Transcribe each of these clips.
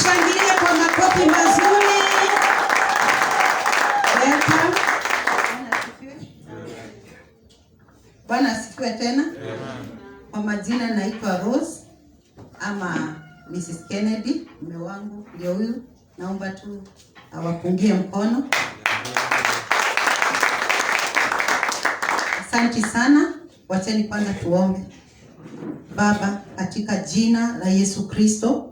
tumshangilie kwa makofi mazuri. Welcome. Bwana asifiwe tena. Kwa majina naitwa Rose ama Mrs. Kennedy, mume wangu ndio huyu. Naomba tu awapungie mkono. Asante sana. Wacheni kwanza tuombe. Baba, katika jina la Yesu Kristo,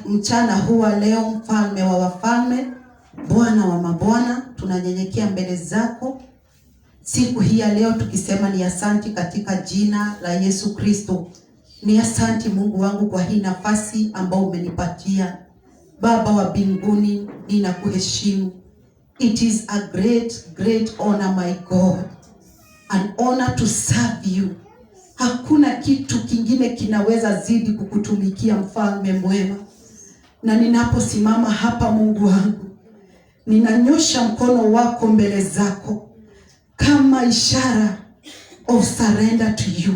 mchana huwa leo, mfalme wa wafalme, Bwana wa mabwana, tunanyenyekea mbele zako siku hii ya leo tukisema ni asante katika jina la Yesu Kristo. Ni asante Mungu wangu kwa hii nafasi ambao umenipatia. Baba wa mbinguni, ninakuheshimu. It is a great honor, my God. An honor to serve you. Hakuna kitu kingine kinaweza zidi kukutumikia, mfalme mwema. Na ninaposimama hapa Mungu wangu, ninanyosha mkono wako mbele zako kama ishara of surrender to you.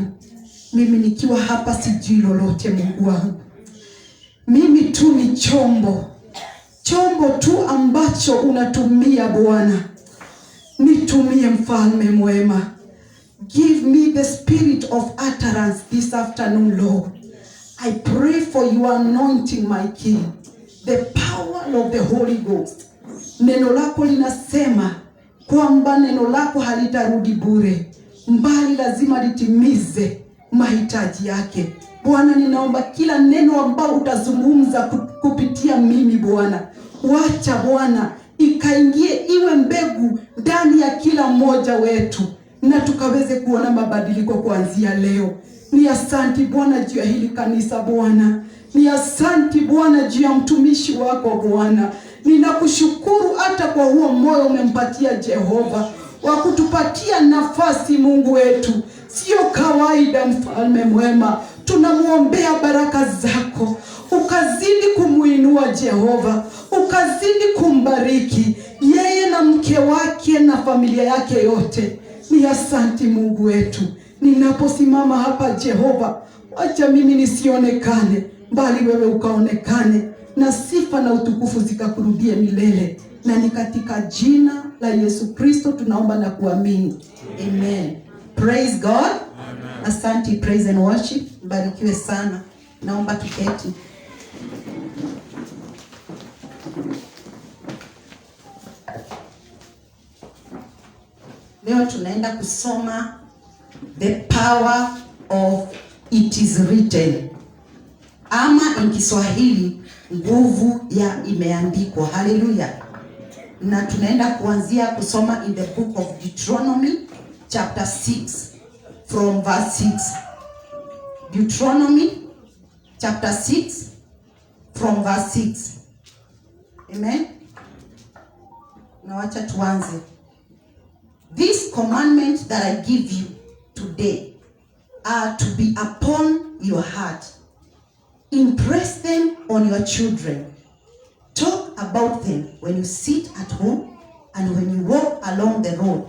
Mimi nikiwa hapa sijui lolote Mungu wangu. Mimi tu ni chombo tu ambacho unatumia Bwana. Nitumie mfalme mwema. Give me the spirit of utterance this afternoon, Lord. I pray for your anointing, my King. The power of the Holy Ghost. Neno lako linasema kwamba neno lako halitarudi bure, mbali lazima litimize mahitaji yake. Bwana, ninaomba kila neno ambao utazungumza kupitia mimi Bwana, wacha Bwana ikaingie, iwe mbegu ndani ya kila mmoja wetu, na tukaweze kuona mabadiliko kuanzia leo. Ni asante Bwana juu ya hili kanisa Bwana. Ni asante Bwana juu ya mtumishi wako Bwana. Ninakushukuru hata kwa huo moyo umempatia Jehova wa kutupatia nafasi Mungu wetu. Sio kawaida mfalme mwema. Tunamuombea baraka zako. Ukazidi kumuinua Jehova. Ukazidi kumbariki yeye na mke wake na familia yake yote. Ni asante Mungu wetu. Ninaposimama hapa Jehova, wacha mimi nisionekane, bali wewe ukaonekane, na sifa na utukufu zikakurudie milele. Na ni katika jina la Yesu Kristo tunaomba na kuamini. Amen. Praise God. Amen. Asante, praise and worship. Mbarikiwe sana. Naomba tuketi. Leo tunaenda kusoma the power of it is written, ama in Kiswahili nguvu ya imeandikwa. Hallelujah. Na tunaenda kuanzia kusoma in the book of Deuteronomy chapter 6 from verse 6. Deuteronomy chapter 6 from verse 6. Amen. Na wacha tuanze. This commandment that I give you today are to be upon your heart. Impress them on your children. Talk about them when you sit at home and when you walk along the road,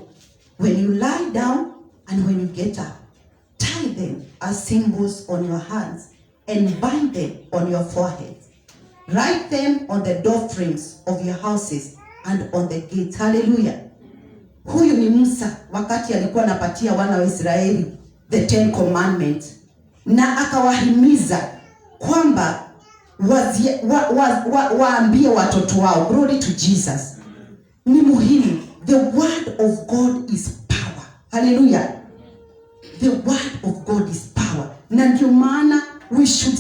when you lie down and when you get up. Tie them as symbols on your hands and bind them on your foreheads. Write them on the door frames of your houses and on the gates. Hallelujah. Huyu ni Musa wakati alikuwa anapatia wana wa Israeli the 10 commandments, na akawahimiza kwamba waambie watoto wao. Glory to Jesus. Ni muhimu. The word of God is power. Hallelujah. The word of God is power. Na ndio maana we should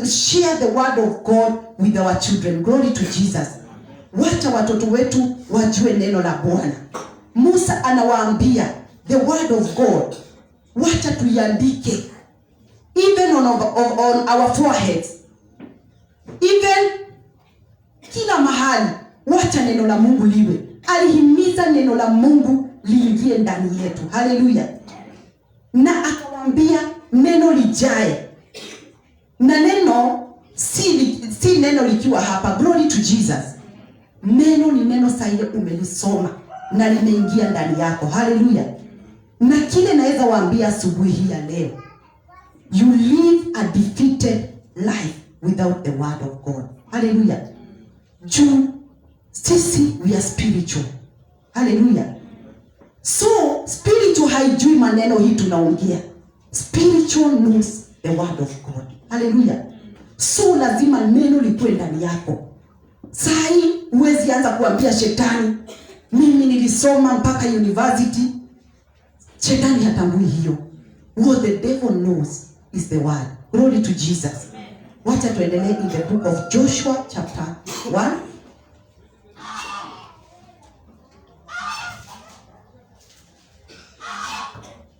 share the word of God with our children. Glory to Jesus. Wacha watoto wetu wajue neno la Bwana. Musa anawaambia the word of God, wacha tuiandike even on our foreheads, even kila mahali. Wacha neno la Mungu liwe. Alihimiza neno la Mungu liingie ndani yetu. Hallelujah. Na akawaambia neno lijae. Na neno si neno likiwa hapa. Glory to Jesus. Neno ni neno sahihi, umelisoma na limeingia ndani yako. Hallelujah. Na kile naweza waambia asubuhi hii ya leo, you live a defeated life without the word of God. Hallelujah. Juu sisi we are spiritual. Hallelujah. So spiritual haijui maneno hii tunaongea. Spiritual knows the word of God. Hallelujah. So lazima neno likuwe ndani yako. Sai huwezi anza kuambia shetani, mimi nilisoma mpaka university. Shetani hatambui hiyo. What the devil knows is the word. Glory to Jesus. Wacha tuendelee in the book of Joshua chapter 1.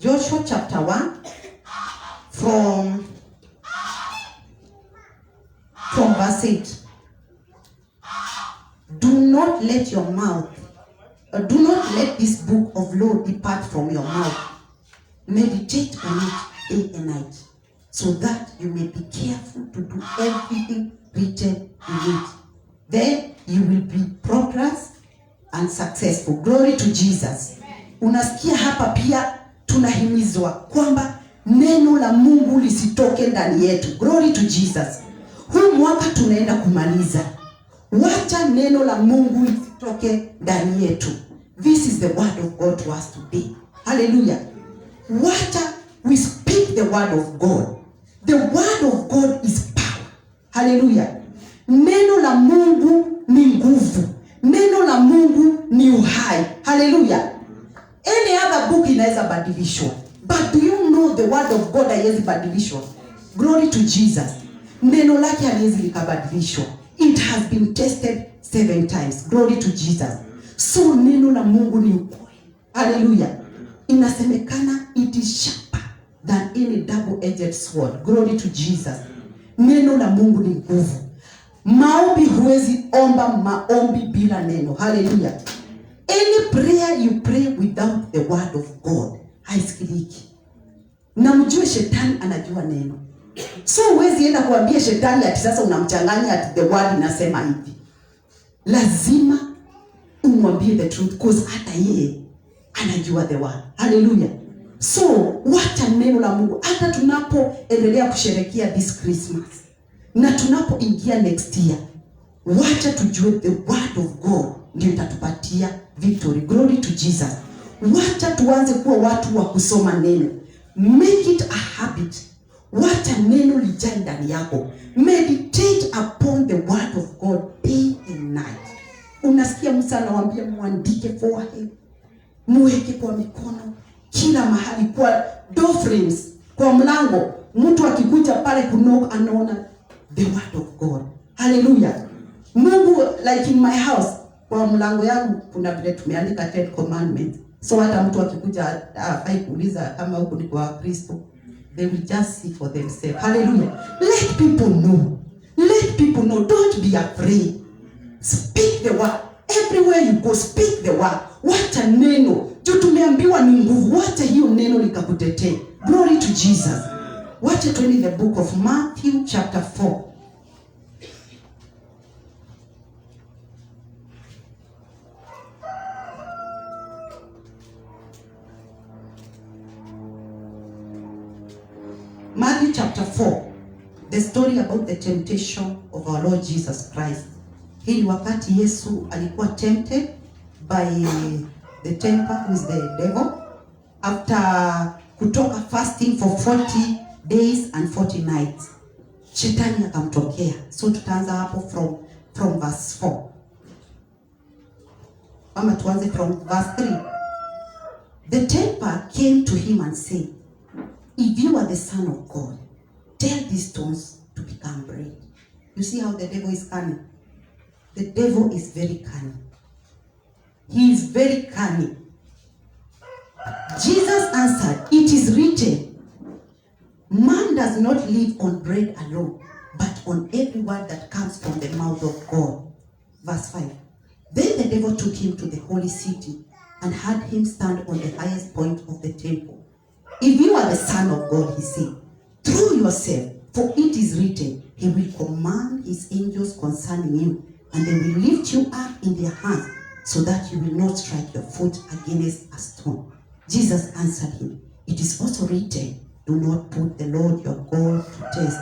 Joshua chapter 1 from verse 8. Do not let this book of law depart from your mouth. Meditate on it day and night, so that you may be careful to do everything written in it. Then you will be prosperous and successful. Glory to Jesus. Unasikia hapa pia tunahimizwa kwamba neno la Mungu lisitoke ndani yetu. Glory to Jesus. Huu mwaka tunaenda kumaliza. Wacha neno la Mungu lisitoke ndani yetu. This is the word of God to us today. Hallelujah. Wacha we speak the word of God. The word of God is power. Hallelujah. Neno la Mungu ni nguvu. Neno la Mungu ni uhai. Hallelujah. Any other book inaweza badilishwa, but do you know the word of God haiwezi badilishwa? Glory to Jesus. Neno lake haliwezi likabadilishwa. It has been tested 7 times. Glory to Jesus. So neno la Mungu ni ukweli. Hallelujah. Inasemekana it is sharper than any double-edged sword. Glory to Jesus. Neno la Mungu ni nguvu. Maombi huwezi omba maombi bila neno. Hallelujah. Any prayer you pray without the word of God haisikiliki. Na mjue shetani anajua neno. So huwezi enda kuambia shetani ati sasa unamchanganya ati the word inasema hivi. Lazima umwambie the truth, because hata yeye anajua the word. Hallelujah. So wacha neno la Mungu hata tunapoendelea kusherehekea this Christmas na tunapoingia next year, wacha tujue the word of God ndio itatupatia victory. Glory to Jesus. Wacha tuanze kuwa watu wa kusoma neno. Make it a habit. Wacha neno lijae ndani yako. Meditate upon the word of God day and night. Unasikia Musa anawaambia muandike forehead, muweke kwa mikono, kila mahali, kwa door frames, kwa mlango. Mtu akikuja pale kunoka anaona the word of God. Hallelujah. Mungu, like in my house, kwa mlango yangu kuna vile tumeandika 10 commandments. So hata mtu akikuja haikuuliza kama huko ni kwa Kristo. They will just see for themselves. Hallelujah. Let people know. Let people know. Don't be afraid. Speak the word. Everywhere you go, speak the word. Wacha neno. Juu tumeambiwa ni nguvu. Wacha hiyo neno likakutetee. Glory to Jesus. Wacha tuende the book of Matthew chapter 4. Matthew chapter 4. The story about the temptation of our Lord Jesus Christ. Hii wakati Yesu alikuwa tempted by the tempter, who is the devil, after kutoka fasting for 40 days and 40 nights. Shetani akamtokea. So tutaanza hapo from verse 4. Ama tuanze from verse 3. The tempter came to him and said, if you are the Son of God, tell these stones to become bread. You see how the devil is cunning? The devil is very cunning. He is very cunning. Jesus answered, it is written, man does not live on bread alone, but on every word that comes from the mouth of God. Verse 5. Then the devil took him to the holy city and had him stand on the highest point of the temple. If you are the Son of God, he said, throw yourself, for it is written, he will command his angels concerning you, and they will lift you up in their hands, so that you will not strike your foot against a stone. Jesus answered him, it is also written, do not put the Lord your God to test.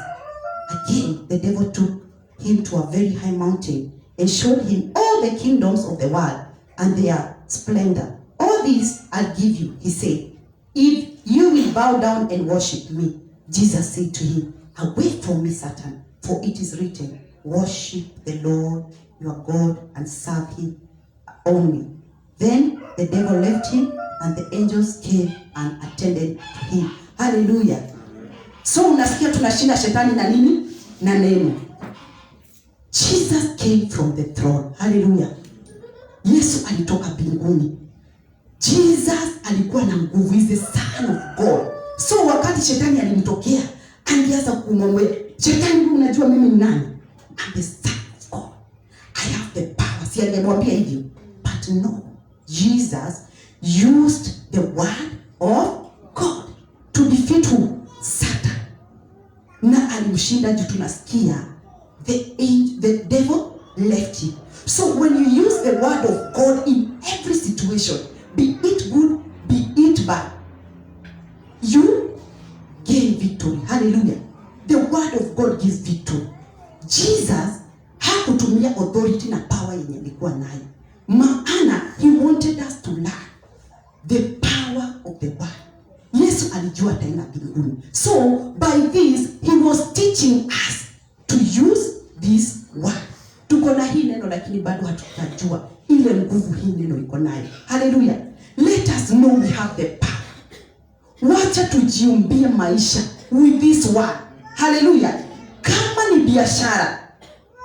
Again, the devil took him to a very high mountain and showed him all the kingdoms of the world and their splendor. All these I'll give you, he said, if you will bow down and worship me. Jesus said to him, away from me, Satan, for it is written, worship the Lord your God and serve him only. Then the devil left him and the angels came and attended to him. Hallelujah. So unasikia tunashinda shetani na nini? Na neno. Jesus came from the throne. Hallelujah. Yesu alitoka mbinguni. Jesus alikuwa na nguvu, is the son of God. So wakati shetani alimtokea, alianza kumwambia, shetani, unajua mimi ni nani? I'm the son of God. I have the power. Si alimwambia hivyo. But no. Jesus used the word of God to defeat who? Satan. Na alimshinda juu tunasikia the devil left him. So when you use the word of God in every situation, be it good, be it bad, you gain victory. Hallelujah. The word of God gives victory. Jesus hakutumia authority na power yenye alikuwa nayo. Maana he wanted us to learn the power of the word. Yesu alijua ataenda mbinguni. So by this he was teaching us to use this word. Tuko na hii neno lakini bado hatutajua ile nguvu hii neno iko nayo. Hallelujah. Let us know we have the power. Wacha tujiumbie maisha with this word. Hallelujah. Kama ni biashara,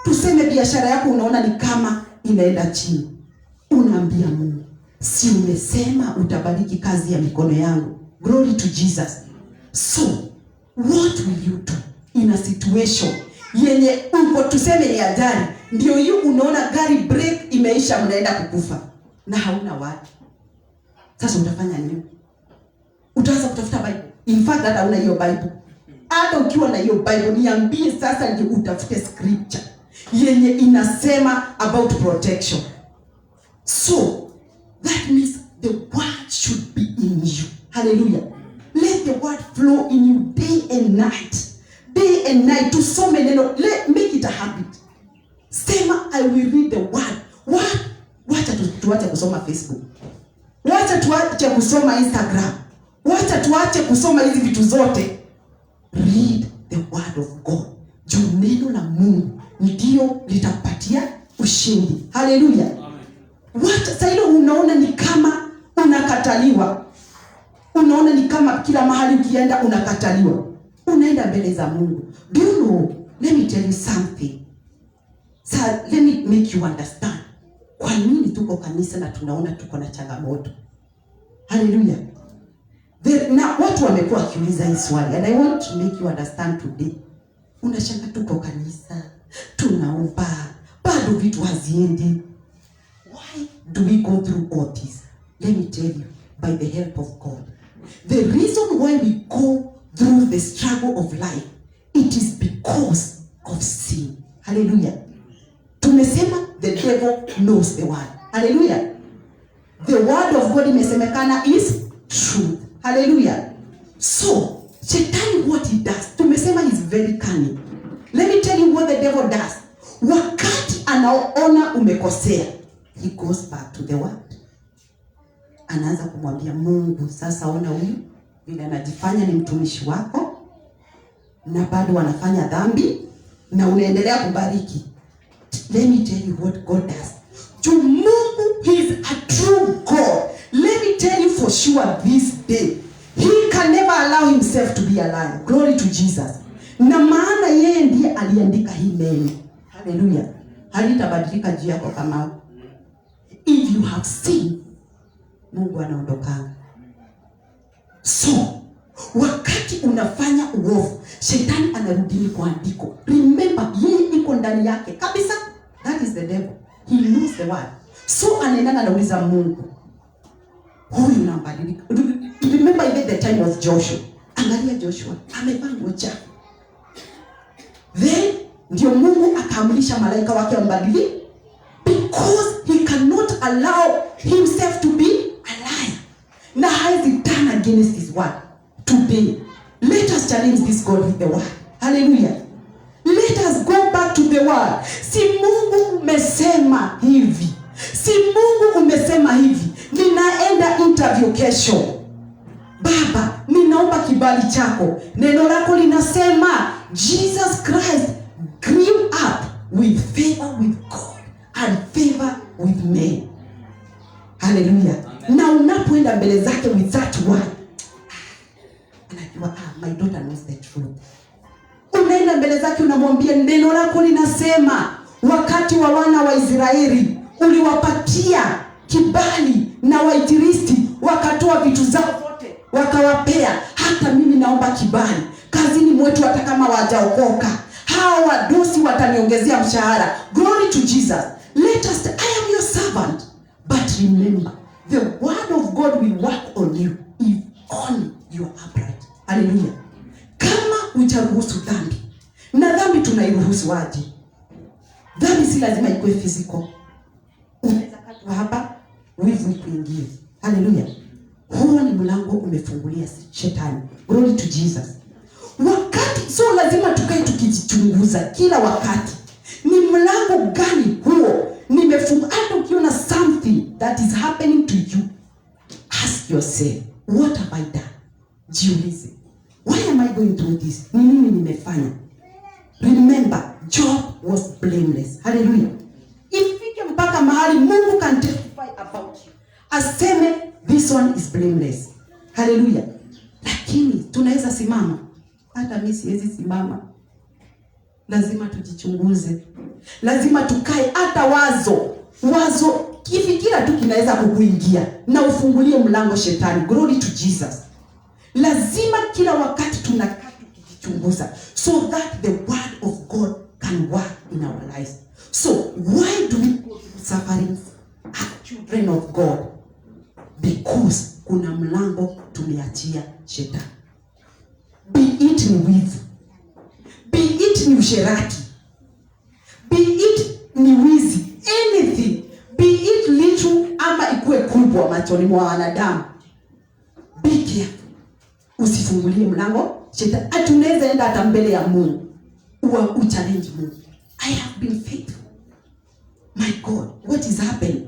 tuseme biashara yako unaona ni kama inaenda chini. Unaambia Mungu, si umesema utabariki kazi ya mikono yangu? Glory to Jesus. So, what will you do in a situation yenye uko tuseme ni ajali, ndio yu unaona gari brake imeisha, mnaenda kukufa na hauna watu? Sasa utafanya nini? Utaanza kutafuta Bible. In fact, hata una hiyo Bible. Hata ukiwa na hiyo Bible, niambie sasa ndio utafute scripture yenye inasema about protection. So, that means the word should be in you. Hallelujah. Let the word flow in you day and night. Day and night. Tusome neno. Make it a habit. Sema, I will read the word. What? Wacha tuache kusoma Facebook. Wacha tuache kusoma Instagram. Wacha tuache kusoma hizi vitu zote. Read the word of God. Juu neno la Mungu ndio litapatia ushindi. Hallelujah. Wacha sasa hilo unaona ni kama unakataliwa. Unaona ni kama kila mahali ukienda unakataliwa. Unaenda mbele za Mungu. Do you know? Let me tell you something. So let me make you understand. Kwa nini tuko kanisa na tunaona tuko na changamoto? Hallelujah. Na watu wamekuwa wakiuliza hii swali, and I want to make you understand today. Unashanga tuko kanisa, tunaomba, bado vitu haziendi. Why do we go through all this? Let me tell you, by the help of God. The reason why we go through the struggle of life, it is because of sin. Hallelujah. Tumesema the devil knows the word. Hallelujah. The word of God imesemekana is truth. Hallelujah. So, Shetani, what he does, tumesema is very cunning. Let me tell you what the devil does. Wakati anaona umekosea, he goes back to the word. Anaanza kumwambia Mungu, sasa ona huyu vile anajifanya ni mtumishi wako na bado anafanya dhambi na unaendelea kubariki. Let me tell you what God does. Mungu is a true God. Let me tell you for sure this day, he can never allow himself to be a liar. Glory to Jesus. Na maana yeye ndiye aliandika hii neno. Hallelujah. Halitabadilika juu yako kama if you have sinned, Mungu anaondokanga. So, wakati unafanya uovu, Shetani anarudi kwa andiko. Remember, yeye iko ndani yake kabisa. That is the devil. He knows the word. So anaenda anauliza Mungu, huyu unambadilika. Remember even the time of Joshua. Angalia Joshua, amevaa nguo chafu. Then ndio Mungu akaamrisha malaika wake wambadilike, because he cannot allow himself to be a liar. Na hawezi turn against his word. Today, let us challenge this God with the word. Hallelujah. the word. Si Mungu umesema hivi. Si Mungu umesema hivi. Ninaenda interview kesho. Baba, ninaomba kibali chako. Neno lako linasema Jesus Christ grew up with favor with God and favor with men. Hallelujah. Na unapoenda mbele zake with that word, anajua my daughter knows the truth. Unaenda mbele zake unamwambia neno lako linasema wakati wa wana wa Israeli uliwapatia kibali na waitiristi wakatoa vitu zao zote wakawapea. Hata mimi naomba kibali kazini mwetu, hata kama wajaokoka hao wadosi wataniongezea mshahara. Glory to Jesus. Let us, I am your servant, but remember the word of God will work on you if only you are upright. Hallelujah. Kama utaruhusu dhambi, na dhambi tunairuhusu waje? Dhambi si lazima ikuwe physical. Unaweza katwa hapa wivu kuingia. Hallelujah. Huo ni mlango umefungulia shetani. Glory to Jesus. Wakati so lazima tukae tukijichunguza kila wakati. Ni mlango gani huo nimefunga? Hata ukiona something that is happening to you, ask yourself, what have I done? Jiulize, why am I going through this? Ni nini nimefanya? Remember, Job was blameless. Hallelujah. Ifike mpaka mahali Mungu can testify about you, aseme this one is blameless. Hallelujah. Lakini tunaweza simama. Hata mimi siwezi simama. Lazima tujichunguze. Lazima tukae. Hata wazo kifikira tu kinaweza kukuingia na ufungulie mlango shetani. Glory to Jesus. Lazima kila wakati tunakaa tukijichunguza so that the word of God can work in our lives. So why do we go through sufferings as children of God? Because kuna mlango tumeachia shetani. Be it ni wivu, be it ni usherati, be it ni wizi, anything, be it little ama ikue kubwa machoni mwa wanadamu. Be careful. Usifungulie mlango shetani. Atunaweza enda hata mbele ya Mungu uchallenge Mungu. I have been faithful. My God, what is happening?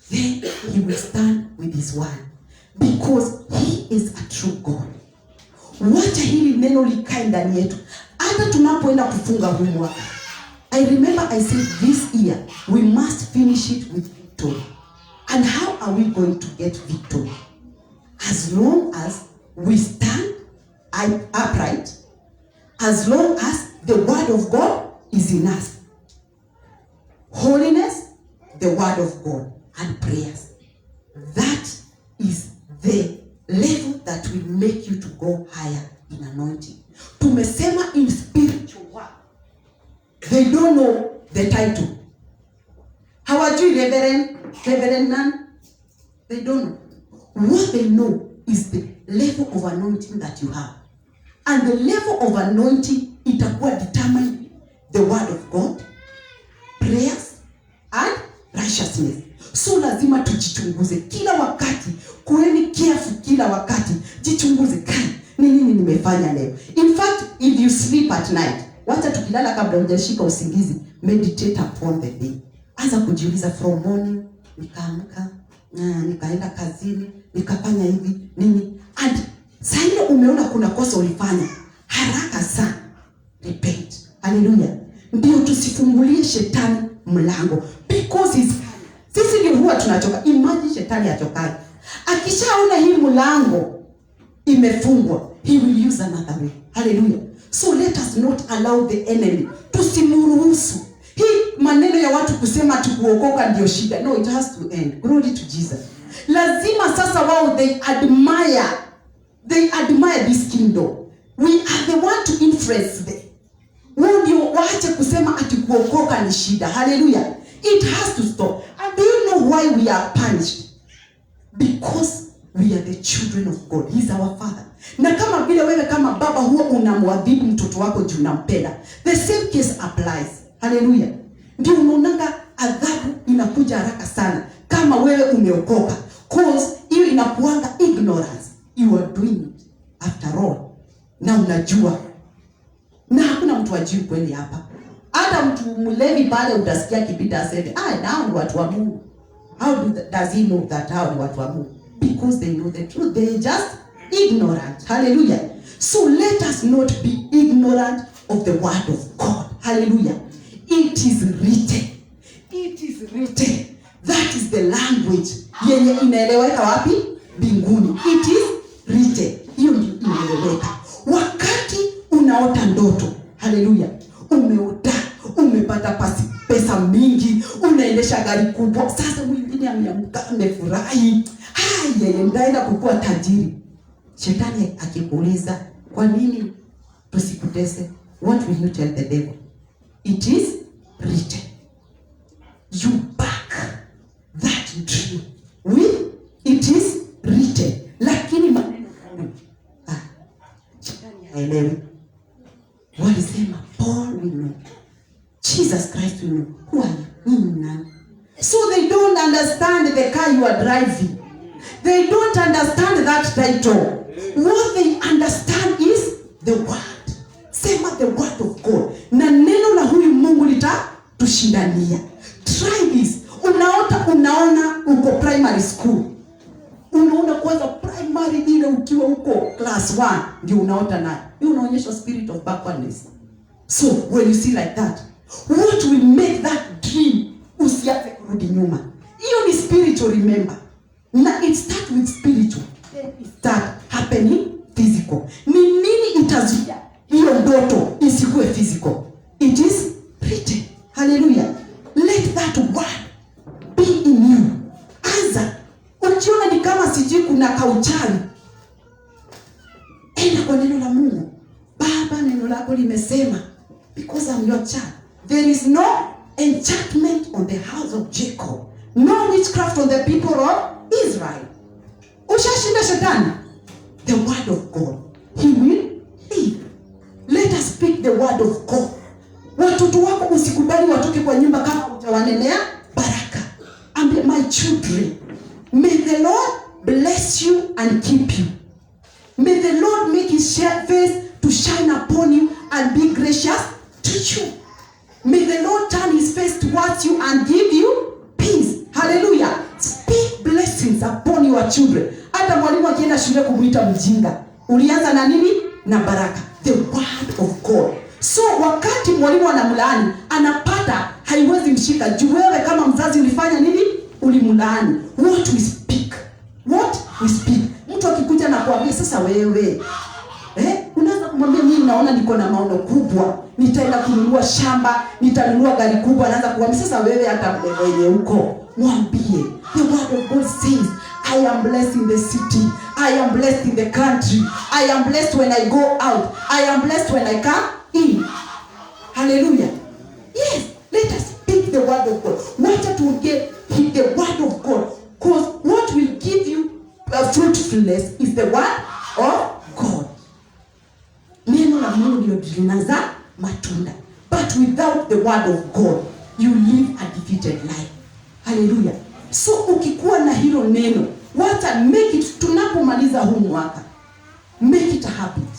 Then he will stand with his word because he is a true God. Wacha hili neno likae ndani yetu hata tunapoenda kufunga huu mwaka. I remember I said this year we must finish it with victory. And how are we going to get victory? As long as we stand upright, as long as the word of God is in us. Holiness, the word of God, and prayers. That is the level that will make you to go higher in anointing. Tumesema in spiritual work. They don't know the title. Hawajui reverend none. They don't know. What they know is the level of anointing that you have. And the level of anointing itakuwa determine the word of God, prayers, and righteousness. So lazima tujichunguze kila wakati. Kuweni careful kila wakati. Jichunguze kai, ni nini nimefanya leo? In fact, if you sleep at night, wacha tukilala kabla hujashika usingizi, meditate upon the day. Anza kujiuliza from morning, nikaamka, nikaenda kazini, nikafanya hivi, nini? And sasa umeona kuna kosa ulifanya, haraka sana repent. Hallelujah. Ndio tusifungulie shetani mlango because sisi ndio huwa tunachoka. Imagine shetani achokaje. Akishaona hii mlango imefungwa, he will use another way. Hallelujah. So let us not allow the enemy. Tusimruhusu. Hii maneno ya watu kusema tukuokoka ndio shida. No, it has to end. Glory to Jesus. Lazima sasa wao they admire this kingdom. We are the one to influence them. Wao ndio waache kusema ati kuokoka ni shida. Hallelujah. It has to stop. And do you know why we are punished? Because we are the children of God. He is our father. Na kama vile wewe kama baba huwa unamwadhibu mtoto wako juu unampenda, the same case applies. Hallelujah. Ndio unaonanga adhabu inakuja haraka sana kama wewe umeokoka. Cause hiyo inakuanga ignorance. You are doing it after all. Na unajua. Na hakuna mtu ajui kweli hapa. Hata mtu mlevi pale utasikia kipita aseme, nao ni watu wa Mungu. How does he know that hao ni watu wa Mungu? Because they know the truth. They just ignorant. Hallelujah. So let us not be ignorant of the word of God. Hallelujah. It is written. It is written. That is the language yenye inaeleweka wapi? Mbinguni. It is written. Hiyo ndio inaeleweka. Wakati unaota ndoto, haleluya, umeota umepata pesa mingi, unaendesha gari kubwa, sasa mwingine ameamka amefurahi, yeye ndaenda kukua tajiri. Shetani akikuuliza, kwa nini tusikutese? What will you tell the devil? It is written. You back that dream with it is written. Lakini maneno shetani haelewi. Walisema Paul will know, Jesus Christ will know. Who are you? So they don't understand the car you are driving. They don't understand that title. What they understand is the word. Sema the word of God. Na neno la huyu Mungu litatushindania. Try this. Unaona uko primary school. Unaona kwanza primary ile ukiwa uko class 1 ndio unaota nayo. Hiyo unaonyesha spirit of backwardness. So when you see like that, what will make that dream usiache kurudi nyuma? Hiyo ni spiritual, remember. Na it start with spiritual. Then it start happening physical. Ni nini itazuia hiyo ndoto isikuwe physical? It is written. Hallelujah. Let that word be in you. Anza. Ukiona ni kama sijui kuna kauchawi, enda kwa neno la Mungu. Baba, neno lako limesema, because I'm your child, there is no enchantment on the house of Jacob, no witchcraft on the people of Israel. Ushashinda shetani. The word of God, he will live. Let us speak the word of God. Watoto wako usikubali watoke kwa nyumba kama hujawanenea baraka. Ambia, my children, may the Lord bless you and keep you. May the Lord make his face to shine upon you and be gracious to you. May the Lord turn his face towards you and give you peace. Hallelujah. Speak blessings upon your children. Hata mwalimu akienda shule kumuita mjinga, ulianza na nini? Na baraka. The word of God. So wakati mwalimu anamlaani, anapata haiwezi mshika. Juu wewe kama mzazi ulifanya nini? Ulimlaani. What we speak. What we speak. Mtu akikuja na kuambia sasa wewe, unaanza kumwambia mimi naona niko na maono kubwa, nitaenda kununua shamba, nitanunua gari kubwa, anaanza kuambia sasa wewe hata wewe huko. Mwambie, the word of God says, I am blessed in the city, I am blessed in the country, I am blessed when I go out, I am blessed when I come in. Hallelujah. Yes, let us speak the word of God. What to get the word of God, because what will give you fruitfulness is the word of God. Neno la Mungu ndio linaza matunda. But without the word of God, you live a defeated life. Hallelujah. So ukikuwa na hilo neno, make it, tunapomaliza huu mwaka, make it a habit.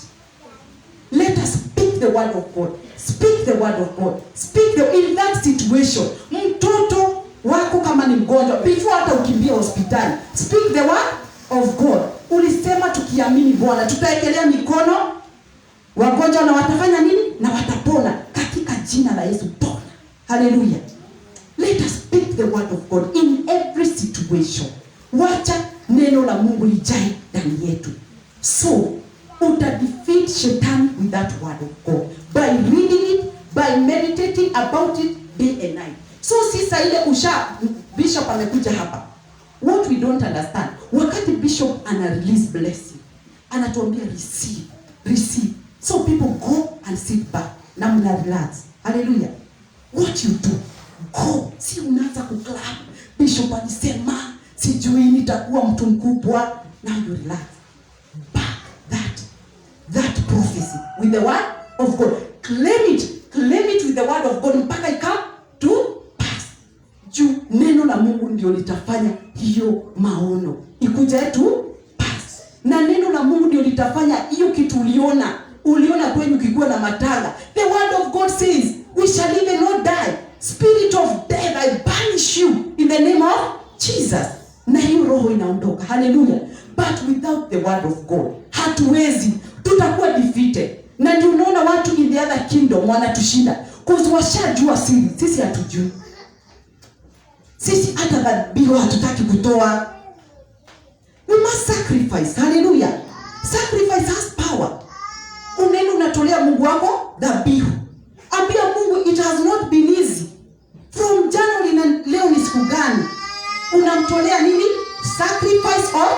Let us speak the word of God. Speak the word of God. Speak in that situation. Mtoto wako kama ni mgonjwa, before hata ukimbia hospitali, speak the word of God. Ulisema tukiamini Bwana tutaekelea mikono, wagonjwa na watafanya nini? Na watapona katika jina la Yesu. Pona. Hallelujah. Let us speak the word of God in every situation. Wacha neno la Mungu lijae ndani yetu. So defeat Satan with that word of God by reading it, by meditating about it day and night. So sisa ile bishop amekuja hapa. What we don't understand, wakati bishop ana release blessing, anatuambia receive. So people go and sit back na mna relax. Hallelujah. What you do, go. Si unaanza kuclap. Bishop alisema sijui nitakuwa mtu mkubwa. Now you relax. Back that prophecy with the word of God. Claim it with the word of God mpaka ikam to pass. Juu neno la Mungu ndio litafanya hiyo maono ikuja tu pass. Na neno la Mungu ndio litafanya hiyo kitu uliona kwenye ukikuwa na matanga. The word of God says we shall even know roho inaondoka. Hallelujah. But without the word of God hatuwezi, tutakuwa defeated. Na ndio unaona watu in the other kingdom wanatushinda because washajua siri, sisi hatujui. Sisi hata dhabihu hatutaki kutoa. We must sacrifice. Hallelujah. Sacrifice has power. Unaenda unatolea Mungu wako dhabihu. Ambia Mungu, it has not been easy. From January na leo ni siku gani? Unamtolea nini? Sacrifice or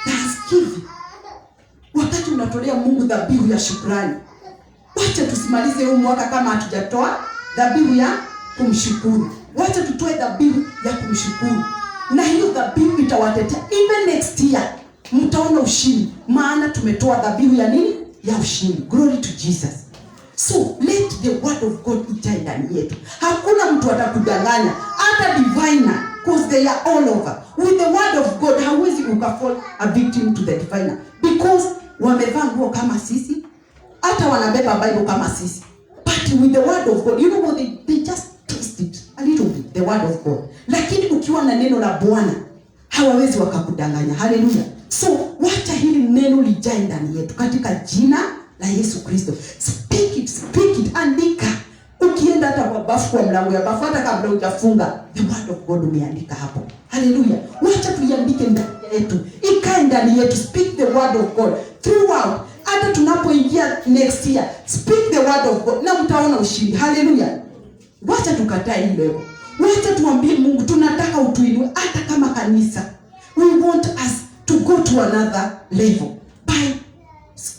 thanksgiving. Wakati unatolea Mungu dhabihu ya shukrani, wacha tusimalize huu mwaka kama hatujatoa dhabihu ya kumshukuru. Wacha tutoe dhabihu ya kumshukuru. Na hiyo dhabihu itawatetea even next year. Mtaona ushindi, maana tumetoa dhabihu ya nini? Ya ushindi. Glory to Jesus. So let the word of God itae ndani yetu. Hakuna mtu atakudanganya, hata diviner, because they are all over. With the word of God hauwezi ukafall a victim to the diviner, because wamevaa nguo kama sisi, hata wanabeba Bible kama sisi. But with the word of God, you know what, they just twist it a little bit, the word of God. Lakini ukiwa na neno la Bwana hawawezi wakakudanganya. Hallelujah. So wacha hili neno lijae ndani yetu katika jina la Yesu Kristo. Speak it, andika. Ukienda hata kwa bafu, kwa mlango ya bafu, hata kabla hujafunga, the word of God umeandika hapo. Hallelujah. Wacha tuiandike ndani yetu, ikae ndani yetu. Speak the word of God throughout. Hata tunapoingia next year, speak the word of God na mtaona ushindi. Hallelujah. Wacha tukatae hilo. Wacha tuambie Mungu, tunataka utuinue hata kama kanisa. We want us to go to another level by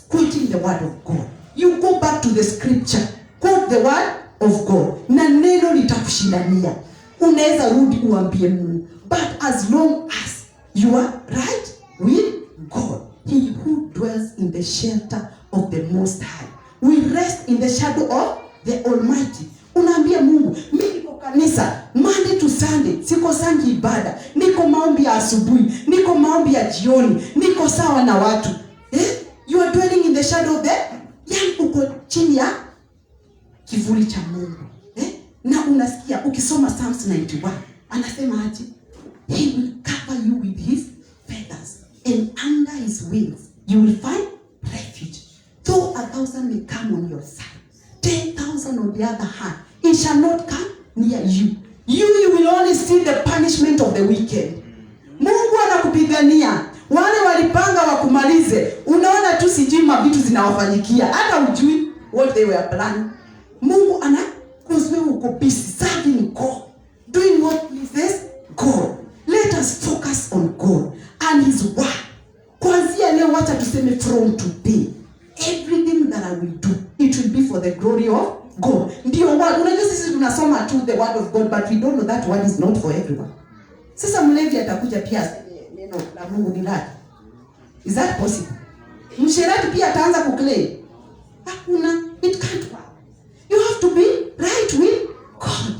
quoting the word of God. You go back to the scripture, quote the word of God, na neno litakushindania. Unaweza rudi uambie Mungu, but as long as you are right with God, he who dwells in the shelter of the Most High will rest in the shadow of the Almighty. Unaambia Mungu, mimi niko kanisa Monday to Sunday, siko sangi ibada, niko maombi ya asubuhi, niko maombi ya jioni, niko sawa na watu. You are dwelling in the shadow of the, yani uko chini ya kivuli cha Mungu. Na unasikia ukisoma Psalms 91, anasema aje? He will cover you with his feathers, and under his wings you will find refuge. Though 1,000 may come on your side, 10,000 on the other hand, it shall not come near you. You will only see the punishment of the wicked. Mungu anakupigania. Wale walipanga wakumalize, unaona tu sijui mavitu zinawafanyikia, hata ujui what they were planning. Mungu because we uko busy serving God, doing what pleases God. Let us focus on God and his word. Kuanzia leo wacha tuseme from today, everything that I will do, it will be for the glory of God. Ndio word. Unajua sisi tunasoma tu the word of God, but we don't know that word is not for everyone. Sasa mlevi atakuja pia neno la Mungu ni lake. Is that possible? Msherati pia ataanza kuclaim. Hakuna, it can't work. You have to be right with God.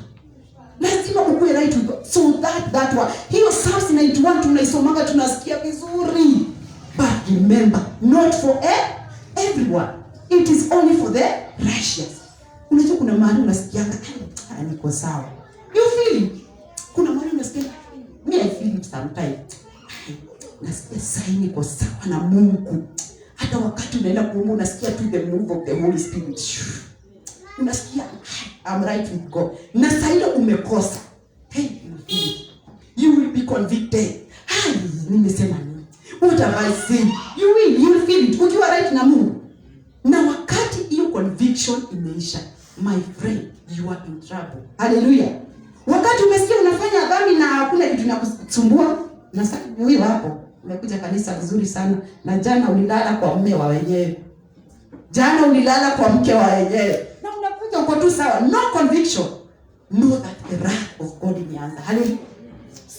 Lazima ukue right with God. So that one. Hiyo Psalms 91 tunaisomanga tunasikia vizuri. But remember, not for everyone. It is only for the righteous. Unajua kuna mahali unasikianga niko sawa. You feel it? Kuna mahali unasikia me I feel it sometimes. Nasikia sasa niko sawa na Mungu. Hata wakati unaenda kuomba unasikia tu the move of the Holy Spirit. Unasikia I'm right with God. Na sasa ile umekosa. Hey, you will be convicted. Hai, nimesema nini? What have I said? You will feel it. Ukiwa right na Mungu. Na wakati hiyo conviction imeisha, my friend, you are in trouble. Hallelujah. Wakati umesikia unafanya dhambi na hakuna kitu kinakusumbua, na sasa wewe hapo umekuja kanisa vizuri sana, na jana ulilala kwa mume wa wenyewe. Jana ulilala kwa mke wa wenyewe. Na unakuja uko tu sawa, no conviction. Know that the wrath of God imeanza. Hallelujah.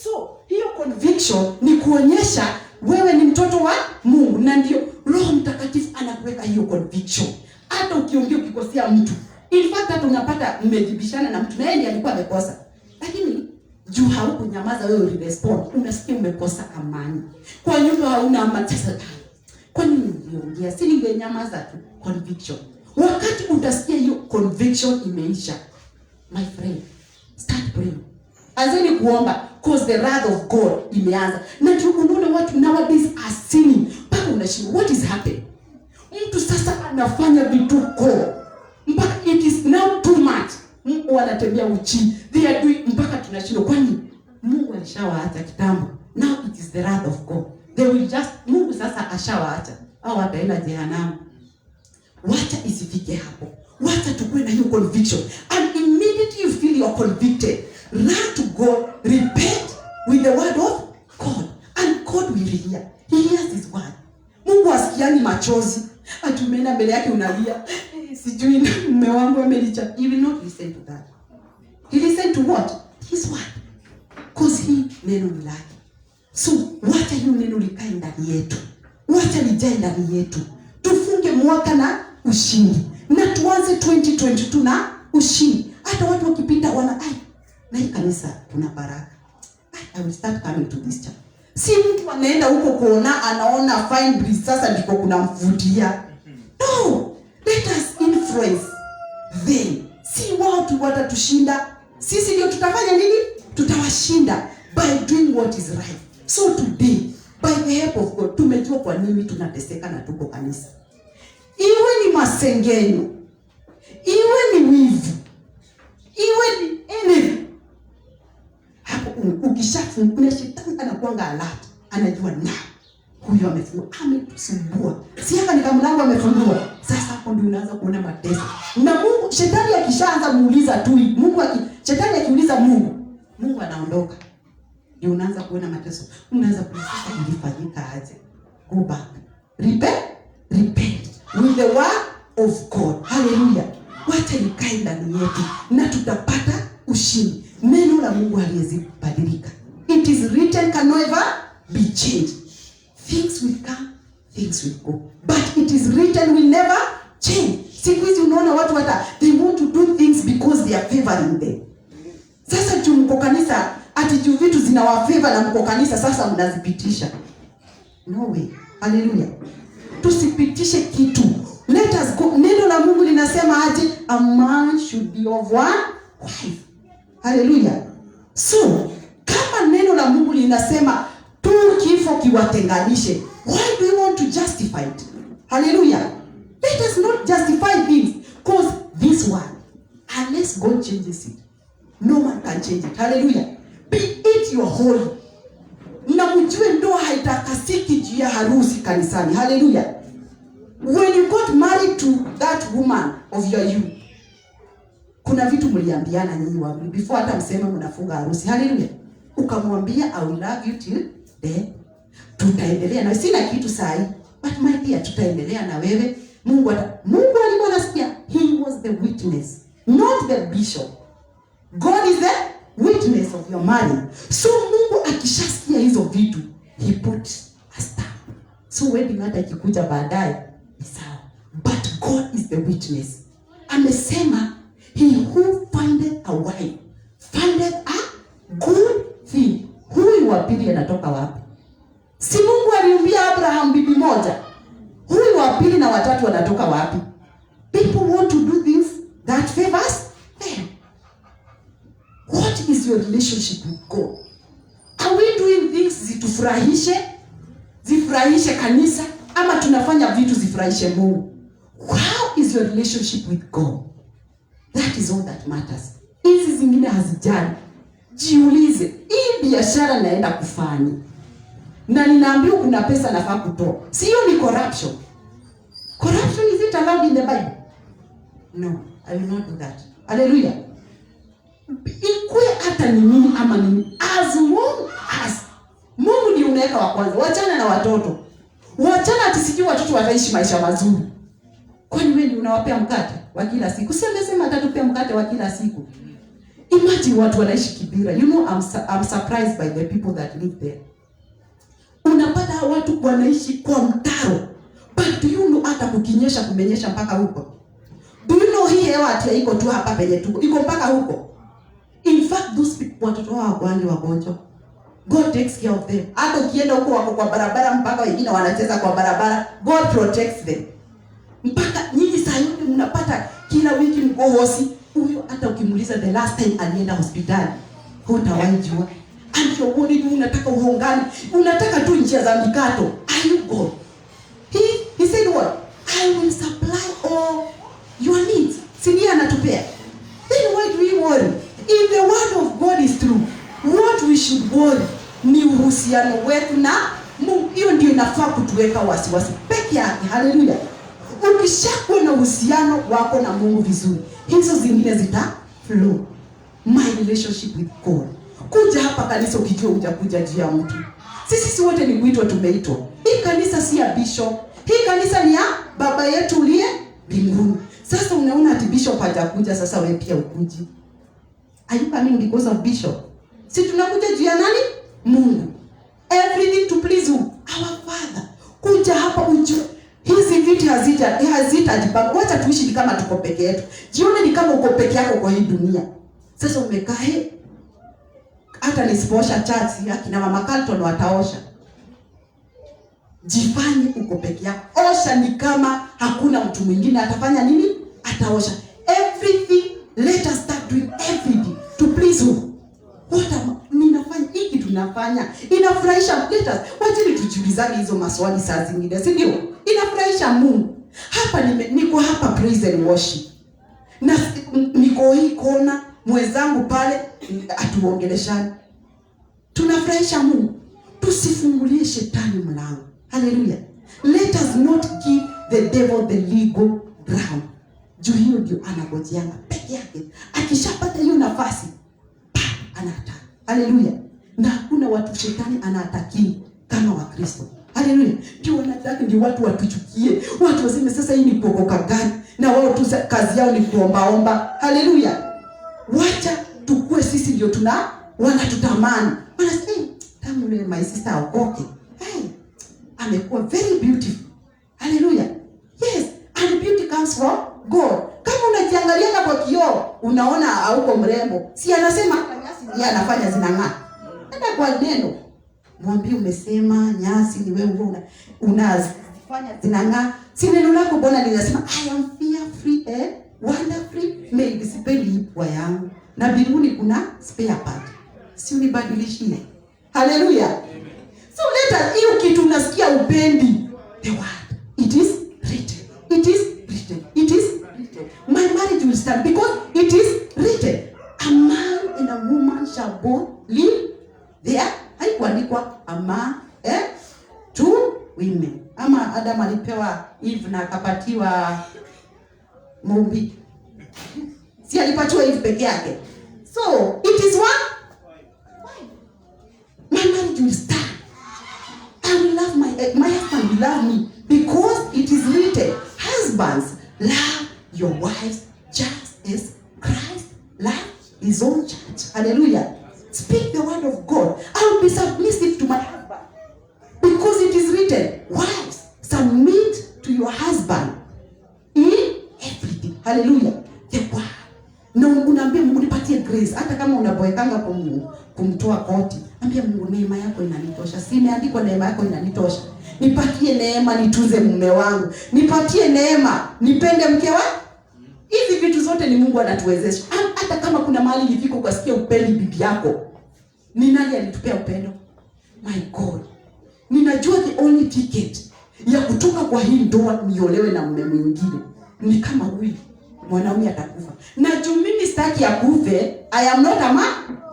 So, hiyo conviction ni kuonyesha wewe ni mtoto wa Mungu, na ndio Roho Mtakatifu anakuweka hiyo conviction. Hata ukiongea ukikosea mtu, in fact hata unapata mmejibishana na mtu na yeye alikuwa amekosa, lakini juu haukunyamaza wewe urespond, unasikia umekosa amani. Kwa nyumba hauna amani sasa. Kwa nini ungeongea? Si ningenyamaza tu. Conviction. Wakati utasikia hiyo conviction imeisha, my friend, start praying. Anzeni kuomba because the wrath of God imeanza. Na tunaona watu nowadays are sinning. Mpaka unashindwa what is happening. Mtu sasa anafanya vituko. Mpaka it is now too much. Mungu anatembea uchi. They are doing mpaka tunashindwa kwani Mungu alishawaacha kitambo. Now it is the wrath of God. They will just Mungu sasa ashawaacha. Au wataenda jehanamu. Wacha isifike hapo. Wacha tukue na hiyo conviction. And immediately you feel you are convicted, run to God, repent with the word of God. And God will hear. He hears his word. Mungu asikiani machozi. Atumena mbele yake unalia. Sijui mume wangu amelicha. He will not listen to that. He listen to what? His word. Because he neno ni lake. So, wacha hiyo neno likae ndani yetu. Wacha lijae ndani yetu. Tufunge mwaka na ushindi. Na tuanze 2022 na ushindi. Hata watu wakipita wana na hii kanisa tuna baraka. I will start coming to this church. Si mtu anaenda huko kuona anaona fine breeze sasa ndiko kuna mvutia. No, let us influence them. Si watu watatushinda. Sisi ndio tutafanya nini? Tutawashinda by doing what is right. So today, by the help of God, tumejua kwa nini tunateseka na tuko kanisa. Iwe ni masengenyo, iwe ni wivu, iwe ni anything. Hapo ukishafungua shetani anakuanga alert. Anajua na huyo amefungua, ametusumbua. Si hapa ni kama mlango amefungua. Sasa hapo ndio unaanza kuona mateso. Na Mungu shetani akishaanza muuliza tu, shetani akiuliza Mungu anaondoka. Ndio unaanza kuona mateso. Unaanza kuuliza ilifanyika aje? Go back. Repent with the word of God. Hallelujah. Wacha likae ndani yetu na tutapata ushindi. Neno la Mungu haliwezi kubadilika. It is written can never be changed. Things will come, things will go. But it is written will never change. Siku hizi unaona watu they want to do things because they are favoring them. Sasa mko kanisa ati vitu zinawafavor na mko kanisa sasa mnazipitisha. No way. Hallelujah. Tusipitishe kitu. Let us go. Neno la Mungu linasema aje? A man should be of one wife. Hallelujah. So, kama neno la Mungu linasema tu kifo kiwatenganishe, why do you want to justify it? Hallelujah. Let us not justify things because this one, unless God changes it, no man can change it. Hallelujah. Be it your holy. Na mjue ndoa haitakasiki juu ya harusi kanisani. Hallelujah. When you got married to that woman of your youth, kuna vitu mliambiana nyinyi wawili before hata mseme mnafunga harusi. Hallelujah. Ukamwambia I will love you till death. Tutaendelea na sina kitu sahi, but my dear tutaendelea na wewe. Mungu alikuwa anasikia. He was the witness, not the bishop. God is the witness of your marriage. So Mungu akishasikia hizo vitu, he put a stamp. So wedding hata ikikuja baadaye ni sawa. But God is the witness. Amesema he who findeth a wife findeth a good thing. Huyu wa pili anatoka wapi? Si Mungu aliumbia Abraham bibi moja. Huyu wa pili na watatu wanatoka wapi? People want to do things that favors them. What is your relationship with God? Are we doing things zifurahishe kanisa, ama tunafanya vitu zifurahishe Mungu? How is your relationship with God? That is all that matters. Hizi zingine hazijali. Jiulize, hii biashara naenda kufanya na ninaambiwa kuna pesa nafaa kutoa. Sio ni corruption. Corruption, is it allowed in the Bible? No, I will not do that. Hallelujah. Ikue hata ni nini ama nini, as long as Mungu ndiye unaweka wa kwanza. Wachana na watoto. Wachana atisijui watoto wataishi maisha mazuri. Kwani wewe unawapea mkate wa kila siku? Si amesema atatupea mkate wa kila siku. Imagine watu wanaishi Kibira. You know, I'm surprised by the people that live there. Unapata watu wanaishi kwa mtaro. But do you know hata kukinyesha kumenyesha mpaka huko? Do you know hii hewa ati iko tu hapa penye tuko? Iko mpaka huko. In fact, those people watoto wao wagonjwa. God takes care of them. Hata ukienda huko wako kwa barabara mpaka wengine wanacheza kwa barabara, God protects them. Mpaka nyinyi saa yote mnapata kila wiki mko hosi. Huyo hata ukimuuliza the last time alienda hospitali, hutawahi jua. and you're worried, unataka uhongani, unataka tu njia za mikato. Are you God? He said what? I will supply all your needs. Sinia anatupea. Then why do we worry? If the word of God is true, what we should worry ni uhusiano wetu na Mungu. Hiyo ndio inafaa kutuweka wasiwasi peke yake. Haleluya. Ukishakuwa na uhusiano wako na Mungu vizuri, hizo zingine zita flow. My relationship with God. Kuja hapa kanisa ukijua hujakuja juu ya mtu. Sisi wote ni kuitwa, tumeitwa. Hii kanisa si ya bishop. Hii kanisa ni ya baba yetu uliye mbinguni. Sasa unaona ati bishop hajakuja, sasa wewe pia ukuji. Are you coming because of bishop? Si tunakuja juu ya nani? Mungu. Everything to please who? Our Father. Kuja hapa ujue hizi vitu hazitajipanga. Wacha tuishi kama tuko peke yetu. Jione ni kama uko peke yako kwa hii dunia. Sasa umekaa hata nisiposha chati akina mama Carlton wataosha. Jifanye uko peke yako. Osha ni kama hakuna mtu mwingine atafanya nini? Ataosha. Everything, let us start doing everything to please who? Ninafanya hiki, tunafanya inafurahisha. Let us, wacha tujiulizane hizo maswali saa zingine, si ndio? Inafurahisha Mungu. Hapa niko hapa praise and worship. Na niko hii kona, mwenzangu pale atuongeleshane. Tunafurahisha Mungu. Tusifungulie shetani mlango. Hallelujah. Let us not give the devil the legal ground. Juu hiyo ndio anagojeanga peke yake. Akishapata hiyo nafasi, anataka. Hallelujah. Na hakuna watu shetani anataki kama Wakristo. Hallelujah. Ndio wanataka ndio watu watuchukie. Watu waseme sasa hii ni pokoka gani? Na wao tu kazi yao ni kuomba. Hallelujah. Wacha tukue sisi ndio wanatutamani. Wanasema tamu ile my sister aokoke. Amekuwa very beautiful. Hallelujah. Yes, and beauty comes from God. Kama unajiangalia kwa kioo, unaona hauko mrembo. Si anasema nyasi yeye anafanya zinang'aa. Nenda kwa neno. Mwambie umesema nyasi ni wewe unafanya zinang'aa. Si neno lako Bwana linasema I am fearfully and wonderfully made. Sipendi ipwa yangu. Na mbinguni kuna spare part. Si unibadilishie. Hallelujah. So let us, hiyo kitu unasikia upendi. The word. It is written. It is written. It is written. My marriage will stand because it is written. A man and a woman shall both live there. Haikuandikwa a man two women. Ama Adam alipewa Eve na akapatiwa Mumbi. Si alipatiwa Eve peke yake. So it is one. My marriage will stand. I will love my husband will love me because it is written, husbands, love your wives just as Christ loved his own church. Hallelujah. Speak the word of God. I will be submissive to my husband because it is written, wives, submit to your husband in everything. Hallelujah. The word. Na unaambia Mungu nipatie grace. Hata kama unaboekanga kumtoa koti, ambia Mungu neema yako inanitosha. Si imeandikwa neema yako inanitosha. Nipatie neema nitunze mume wangu. Nipatie neema nipende mke wangu. Hizi vitu zote ni Mungu anatuwezesha. Hata kama kuna mahali nifiko ukasikia upendi bibi yako, ni nani alitupea upendo? My God. Ninajua the only ticket ya kutoka kwa hii ndoa niolewe na mume mwingine ni kama huyu mwanaume atakufa. Na juu mimi sitaki akufe, I am not a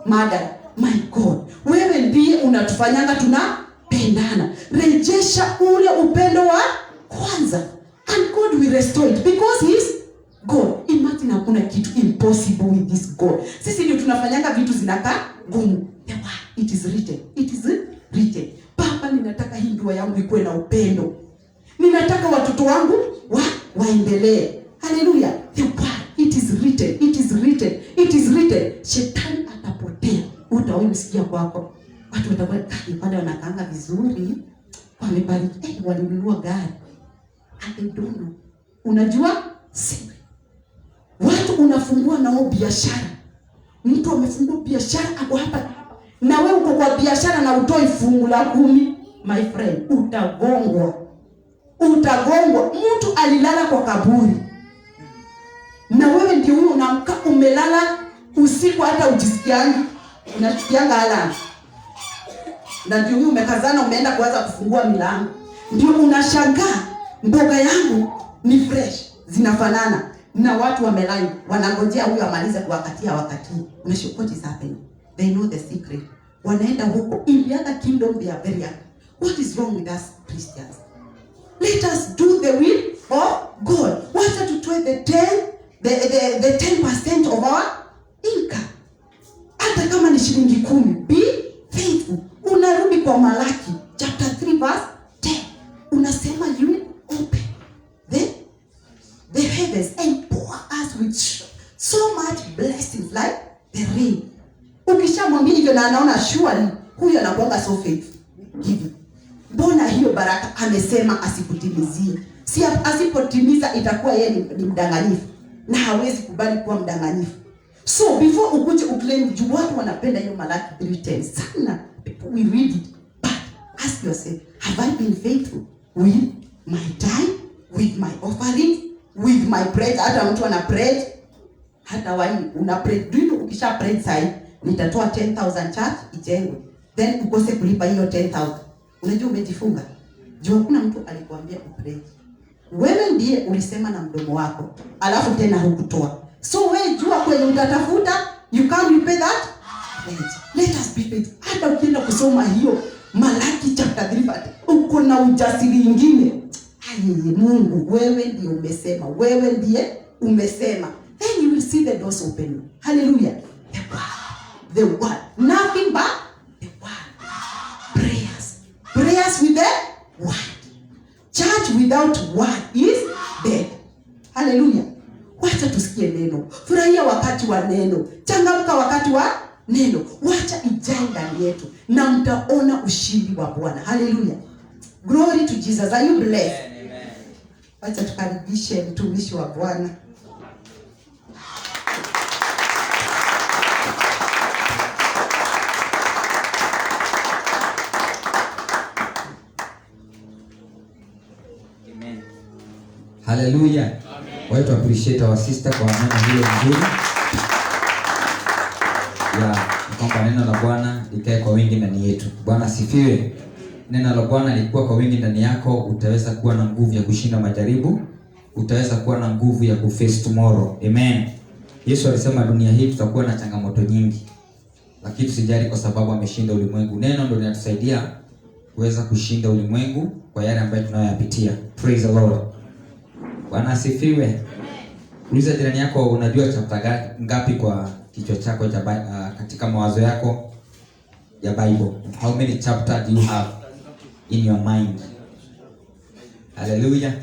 mother. My God, wewe ndiye unatufanyanga tunapendana. Rejesha ule upendo wa kwanza. And God will restore it because he is God. Imagine hakuna kitu impossible with this God. Sisi ndio tunafanyanga vitu zinakaa ngumu. It is written. It is written. Baba, ninataka hii ndoa yangu ikuwe na upendo. Ninataka watoto wangu waendelee. Hallelujah. The word, it is written. It is written. It is written. Shetani atapotea. Utaomsikia kwako. Watu watakuwa kipande wanakaanga vizuri. Wamebariki. Walinunua gari. I don't know. Unajua? Siri. Watu unafungua nao biashara. Mtu amefungua biashara ako hapa. Na wewe uko kwa biashara na utoi fungu la 10. My friend, utagongwa. Utagongwa. Mtu alilala kwa kaburi. Na wewe ndio huyo unaamka umelala usiku hata ujisikiangi. Unasikianga alarm. na ndio huyu umekazana umeenda kuanza kufungua milango. Ndio unashangaa mboga yangu ni fresh, zinafanana na watu wamelai wanangojea huyu amalize kuwakatia wakati. What is happening? They know the secret. Wanaenda huko. In the other kingdom they are very happy. What is wrong with us Christians? Let us do the will of God. Wacha tutoe the 10% of our income. Hata kama ni shilingi 10, be faithful. Unarudi kwa Malaki chapter 3 verse 10. Unasema you will open the heavens and pour us with so much blessings like the rain. Ukishamwambia hivyo na anaona surely huyo anakuanga so faithful. Give. Mbona hiyo baraka amesema asikutimizie? Si asipotimiza itakuwa yeye ni mdanganyifu na hawezi kubali kuwa mdanganyifu. So before ukuje uclaim, juu watu wanapenda hiyo Malaki 3:10 sana. We read it, but ask yourself, have I been faithful with my time, with my offering, with my prayer? Hata mtu ana pray, hata wewe una pray. Ndio ukisha pray sai nitatoa 10,000 church ijengwe, then ukose kulipa hiyo 10,000. Unajua umejifunga. Juu kuna mtu alikwambia upray. Wewe ndiye ulisema na mdomo wako, alafu tena hukutoa. So wewe jua kweli utatafuta, you can't repay that. Let us be faithful. Hata ukienda kusoma hiyo Malaki chapter 3 uko na ujasiri mwingine. Mungu, wewe ndiye umesema. Wewe ndiye umesema. Then you will see the doors open. Hallelujah. The word. Nothing but the word. Prayers with the word. Church without word is dead. Hallelujah. Wacha tusikie neno. Furahia wakati wa neno. Changamka wakati wa neno. Wacha ijae ndani yetu na mtaona ushindi wa Bwana. Hallelujah. Glory to Jesus. Are you blessed? Amen. Wacha tukaribishe mtumishi wa Bwana. Amen. Hallelujah. Why to appreciate our sister kwa neno hilo nzuri. Kwamba neno la Bwana likae kwa wingi ndani yetu. Bwana sifiwe. Neno la Bwana likuwa kwa wingi ndani yako, utaweza kuwa na nguvu ya kushinda majaribu, utaweza kuwa na nguvu ya kuface tomorrow. Amen. Yesu alisema dunia hii tutakuwa na changamoto nyingi, lakini tusijali kwa sababu ameshinda ulimwengu. Neno ndio linatusaidia kuweza kushinda ulimwengu kwa yale ambayo tunayoyapitia. Praise the Lord. Bwana asifiwe. Uliza jirani yako, unajua chapter ngapi kwa kichwa chako cha katika mawazo yako ya Bible? How many chapters do you have in your mind? Hallelujah.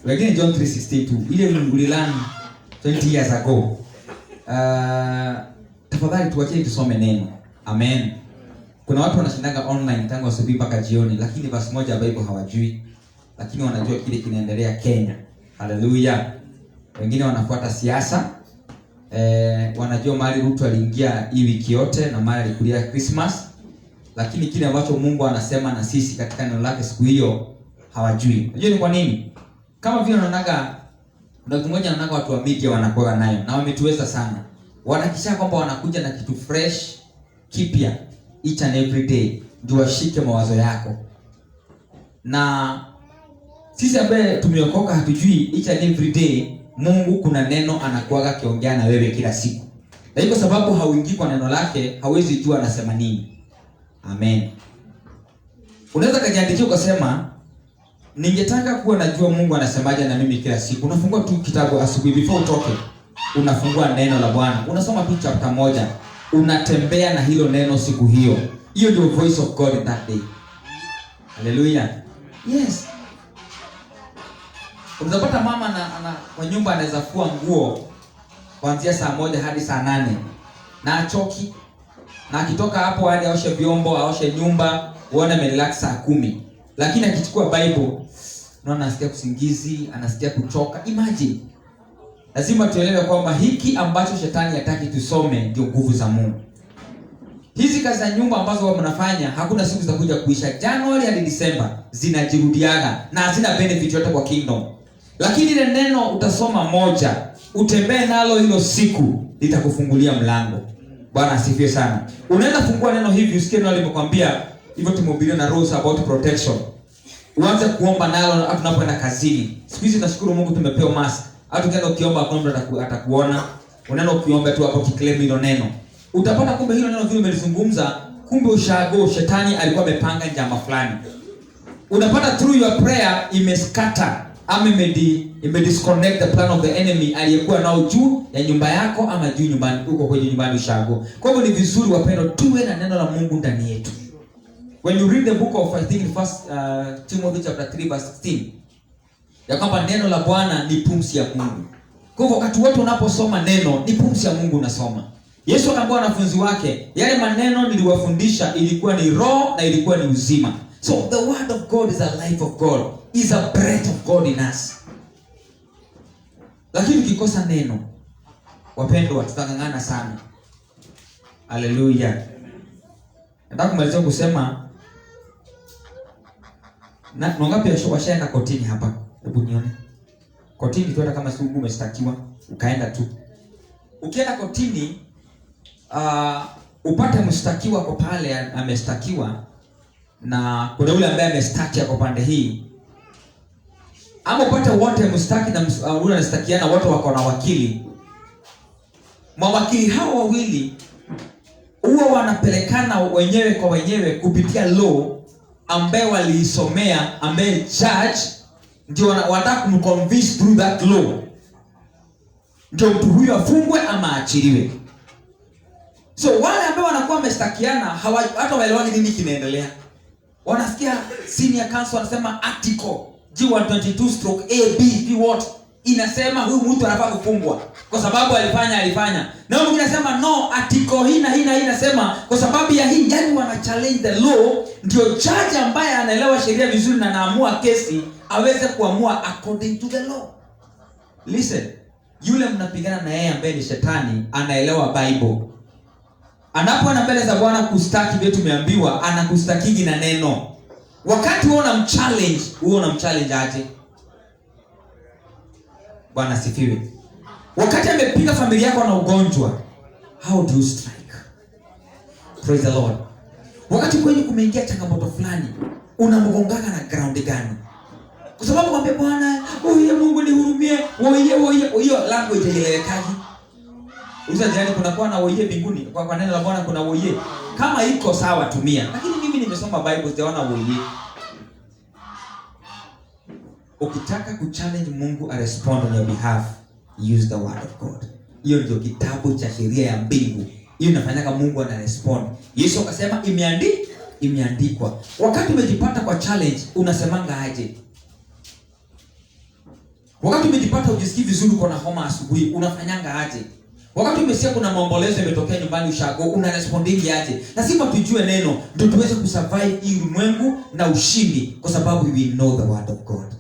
Wengine John 3:62 ile ulilani 20 years ago. Tafadhali tuachie tusome neno. Amen. Kuna watu wanashindaga online tangu asubuhi mpaka jioni, lakini basi moja ya Bible hawajui, lakini wanajua kile kinaendelea Kenya. Hallelujah. Wengine wanafuata siasa. Wanajua mahali Ruto aliingia hii wiki yote na mahali alikulia Christmas, lakini kile ambacho Mungu anasema na sisi katika neno lake siku hiyo hawajui. Unajua ni kwa nini? Kama vile unaonaga ndio mmoja anaonaga watu wa media wanakuwa nayo na wametuweza sana. Wanakisha kwamba wanakuja na kitu fresh, kipya each and every day ndio washike mawazo yako. Na sisi ambaye tumeokoka hatujui each and every day Mungu kuna neno anakuaga kiongea na wewe kila siku. Na hiyo sababu hauingii kwa neno lake, hauwezi jua anasema nini. Amen. Unaweza kujiandikia ukasema ningetaka kuwa najua Mungu anasemaje na mimi kila siku. Unafungua tu kitabu asubuhi before utoke. Unafungua neno la Bwana. Unasoma tu chapter moja. Unatembea na hilo neno siku hiyo. Hiyo ndio voice of God that day. Hallelujah. Yes. Unapata mama kwa nyumba anaweza fua nguo kuanzia saa 1 hadi saa 8 na achoki, na akitoka hapo hadi aoshe vyombo, aoshe nyumba, uone amerelax saa 10. Lakini akichukua Bible unaona anasikia kusingizi, anasikia kuchoka. Imagine. Lazima tuelewe kwamba hiki ambacho shetani hataki tusome ndio nguvu za Mungu. Hizi kazi za nyumba ambazo wao mnafanya hakuna siku za kuja kuisha. January hadi December zinajirudiana na hazina benefit yote kwa kingdom. Lakini ile neno utasoma moja, utembee nalo hilo siku, litakufungulia mlango. Bwana asifiwe sana. Unaweza fungua neno hivi usikie neno limekwambia hivyo tumehubiriwa na rules about protection. Uanze kuomba nalo hata tunapoenda kazini. Siku hizi nashukuru Mungu tumepewa mask. Hata ukienda ukiomba hakuna mtu atakuona. Unaenda ukiomba tu hapo kiclaim hilo neno. Utapata kumbe hilo neno vile umelizungumza, kumbe ushago shetani alikuwa amepanga njama fulani. Unapata through your prayer imescatter ama disconnect the plan of the enemy aliyekuwa nao juu ya nyumba yako ama juu nyumbani uko kwenye nyumbani ushago. Kwa hivyo ni vizuri wapendwa tuwe na neno la Mungu ndani yetu. When you read the book of I think first Timothy chapter 3 verse 16, ya kwamba neno la Bwana ni pumzi ya Mungu. Kwa hivyo wakati wote unaposoma neno ni pumzi ya Mungu unasoma. Yesu akamwambia wanafunzi wake, yale maneno niliwafundisha ilikuwa ni roho na ilikuwa ni uzima. So the word of God is a life of God, is a breath of God in us. Lakini ukikosa neno, wapendwa, tutangangana sana. Hallelujah. Nataka kumalizia kusema na wangapi washaenda kotini hapa? Hebu nione. Kotini tu hata kama si umestakiwa, ukaenda tu. Ukienda kotini upate mshtakiwa kwa pale amestakiwa na kuna yule ambaye amestaki kwa pande hii. Ama upate wote mstaki na yule anastakiana wote wako na wakili. Mawakili hao wawili huwa wanapelekana wenyewe kwa wenyewe kupitia law ambaye waliisomea, ambaye judge ndio wanataka kumconvince through that law. Ndio mtu huyo afungwe ama achiliwe. So wale ambao wanakuwa wamestakiana hata waelewane nini kinaendelea. Wanasikia senior counsel wanasema article G122/AB what inasema huyu mtu anafaa kufungwa kwa sababu alifanya. Na mwingine anasema no, article hii na hii inasema kwa sababu ya hii. Yani wana challenge the law, ndio judge ambaye anaelewa sheria vizuri na anaamua kesi aweze kuamua according to the law. Listen, yule mnapigana na yeye ambaye ni shetani anaelewa Bible. Anapoenda mbele za Bwana kustaki vile tumeambiwa, anakustakiji na neno. Wakati wewe unamchallenge aje? Bwana sifiwe. Wakati amepiga familia yako na ugonjwa, how do you strike? Praise the Lord. Wakati kweli kumeingia changamoto fulani, unamgongana na ground gani? Kwa sababu mwambie Bwana, "Oye Mungu nihurumie." Hiyo language haielewekaji. Jirani kunakuwa na oye mbinguni. Kwa neno la Bwana kuna oye. Kama iko sawa tumia. Lakini mimi nimesoma Bible sijaona oye. Ukitaka kuchallenge Mungu a respond on your behalf, use the word of God. Hiyo ndio kitabu cha sheria ya mbingu. Hiyo inafanyaka Mungu ana respond. Yesu akasema imeandikwa. Wakati umejipata kwa challenge unasemanga aje? Wakati umejipata ujisikii vizuri uko na homa asubuhi unafanyanga aje? Wakati umesikia kuna maombolezo yametokea nyumbani ushago una responding aje? Lazima tujue neno ndio tuweze kusurvive hii ulimwengu na ushindi kwa sababu we know the word of God.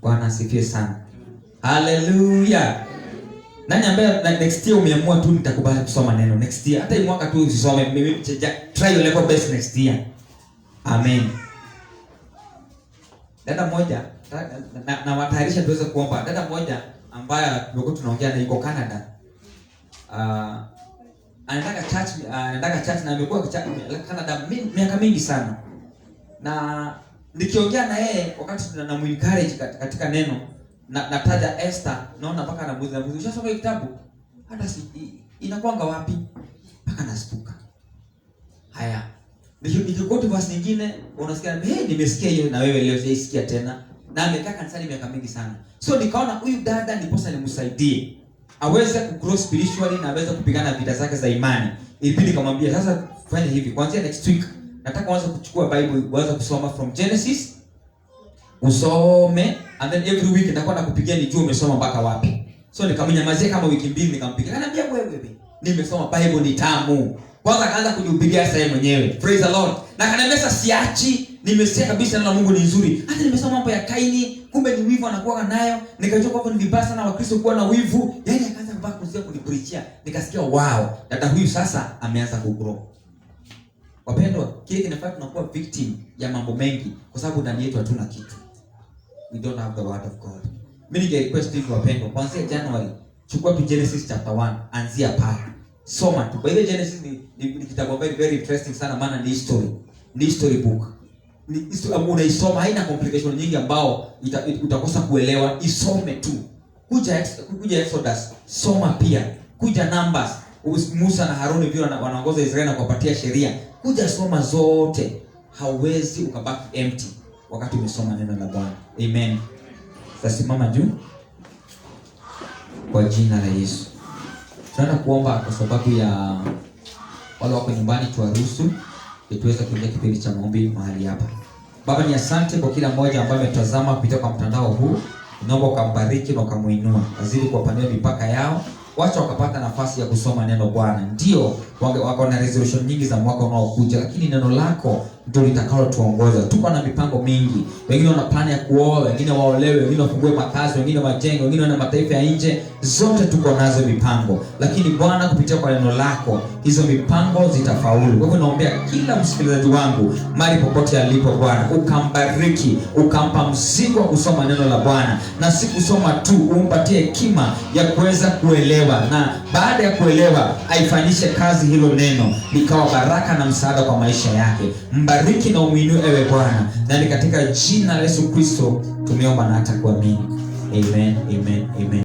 Bwana asifiwe sana. Hallelujah. Nani ambaye next year umeamua tu nitakubali kusoma neno next year? Hata hii mwaka tu usisome, maybe try your level best next year. Amen. Dada moja na watayarisha tuweze kuomba. Dada moja ambaye tumekuwa tunaongea na yuko Canada. Anataka church na amekuwa Canada miaka mingi sana. Na nikiongea na yeye wakati tunamuencourage katika neno nataja Esther, naona mpaka anamuuliza ushasoma kitabu? Hata si inakuanga wapi? Mpaka nastuka. Haya. Nikikoti verse nyingine unasikia nimesikia hiyo na wewe leo sijaisikia tena. Na amekaa kanisani miaka mingi sana. So nikaona huyu dada niposa nimsaidie aweze kugrow spiritually na aweze kupigana vita zake za imani. Ilibidi kumwambia sasa fanya hivi, kuanzia next week nataka uanze kuchukua Bible, uanze kusoma from Genesis. Usome and then every week nitakuwa nakupigia nijue umesoma mpaka wapi. So nikamnyamazia kama wiki mbili nikampigia. Ananiambia wewe nimesoma Bible ni tamu. Kwanza akaanza kujihubiria sasa mwenyewe. Praise the Lord. Na akaniambia sasa siachi, nimesikia kabisa neno la Mungu ni nzuri. Hata nimesoma mambo ya Kaini, kumbe ni wivu anakuwa nayo. Nikajua kwamba ni vibaya sana Wakristo kuwa na wivu. Yaani akaanza kubaki kusikia kunipreachia. Nikasikia wow, dada huyu sasa ameanza kugrow. Wapendwa, kile kinafanya tunakuwa victim ya mambo mengi kwa sababu ndani yetu hatuna kitu. We don't have the word of God. Mimi ninge request hivi wapendwa, kuanzia January chukua tu Genesis chapter 1, anzia pale. Soma tu. Kwa ile Genesis ni kitabu very interesting sana maana ni history. ni storybook. Unaisoma, haina complication nyingi ambao utakosa kuelewa. Isome tu. Kuja Exodus, soma pia. Kuja Numbers, Musa na Haruni vile wanaongoza Israeli na kuwapatia sheria. Kuja soma zote. Hauwezi ukabaki empty wakati umesoma neno la Bwana. Amen. Tasimama juu kwa jina la Yesu. Tunaenda kuomba kwa sababu ya wale wako nyumbani, tuwaruhusu tuweze kuingia kipindi cha maombi mahali hapa. Baba, ni asante kwa kila mmoja ambaye ametazama kupitia kwa mtandao huu. Naomba ukambariki na ukamuinua. Azidi kuwapanua mipaka yao. Wacha wakapata nafasi ya kusoma neno Bwana. Ndio wako na resolution nyingi za mwaka unaokuja, lakini neno lako ndio litakalo tuongoza. Tuko na mipango mingi. Wengine wana plan ya kuoa, wengine waolewe, wengine wafungue makazi, wengine wajenge, wengine wana mataifa ya nje. Zote tuko nazo mipango. Lakini Bwana, kupitia kwa neno lako, hizo mipango zitafaulu. Kwa hivyo naombea kila msikilizaji wangu mahali popote alipo Bwana, ukambariki, ukampa mzigo wa kusoma neno la Bwana, na si kusoma tu, umpatie hekima ya kuweza kuelewa, na baada ya kuelewa aifanyishe kazi hilo neno likawa baraka na msaada kwa maisha yake. Mbariki na umuinue ewe Bwana, na ni katika jina la Yesu Kristo tumeomba na hata kuamini. Amen, amen, amen.